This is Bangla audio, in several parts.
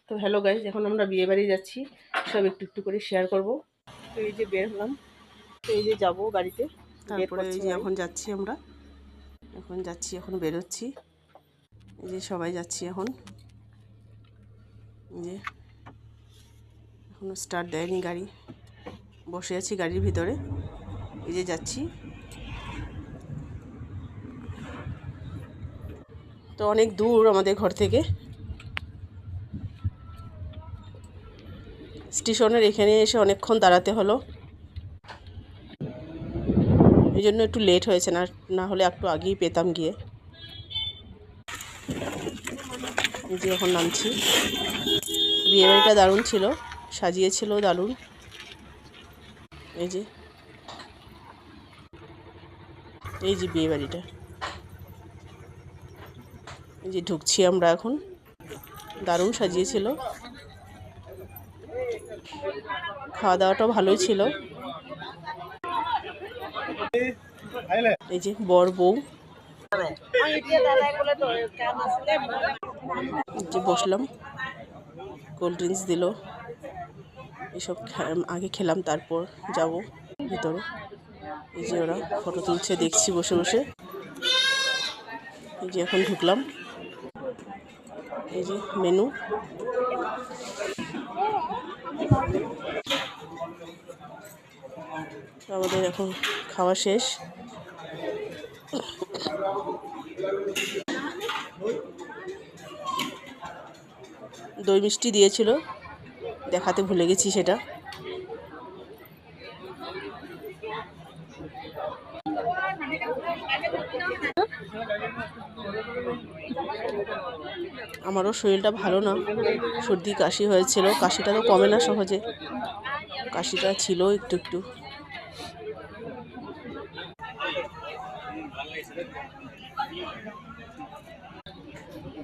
তো হ্যালো গাইজ, এখন আমরা বিয়ে বাড়ি যাচ্ছি, সব একটু একটু করে শেয়ার করব। তো এই যে বের হলাম, তো এই যে যাবো গাড়িতে, তারপরে এই যে এখন যাচ্ছি আমরা, এখন বেরোচ্ছি। এই যে সবাই যাচ্ছি এখন, এই যে এখনো স্টার্ট দেয়নি গাড়ি, বসে আছি গাড়ির ভিতরে, এই যে যাচ্ছি। তো অনেক দূর আমাদের ঘর থেকে, স্টেশনের এখানে এসে অনেকক্ষণ দাঁড়াতে হলো, এই জন্য একটু লেট হয়েছে, না হলে একটু আগেই পেতাম গিয়ে। এই যে এখন নামছি। বিয়েবাড়িটা দারুণ ছিল, সাজিয়েছিল দারুণ। এই যে বিয়েবাড়িটা, এই যে ঢুকছি আমরা এখন, দারুণ সাজিয়েছিল, খাওয়া দাওয়াটাও ভালোই ছিল। এই যে বর বউ, যে বসলাম, কোল্ড ড্রিঙ্কস দিল, এসব আগে খেলাম, তারপর যাব ভিতরে। এই যে ওরা ফটো তুলছে, দেখছি বসে বসে। এই যে এখন ঢুকলাম, এই যে মেনু, আমাদের এখন খাওয়া শেষ। দই মিষ্টি দিয়েছিল, দেখাতে ভুলে গেছি সেটা। আমারও শরীরটা ভালো না, সর্দি কাশি হয়েছিল, কাশিটা তো কমে না সহজে, কাশিটা ছিল একটু একটু।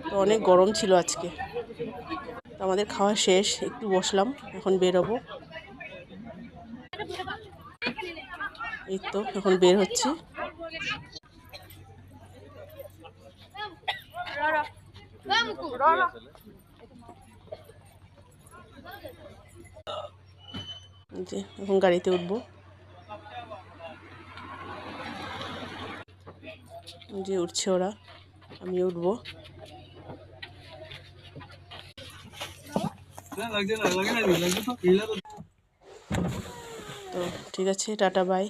তো অনেক গরম ছিল আজকে। তো আমাদের খাওয়া শেষ, একটু বসলাম, এখন বেরোবো। এই তো এখন বের হচ্ছি। যে এখন গাড়িতে উঠবো, যে উঠছে ওরা, আমিও উঠবো। তো ঠিক আছে, টাটা বাই।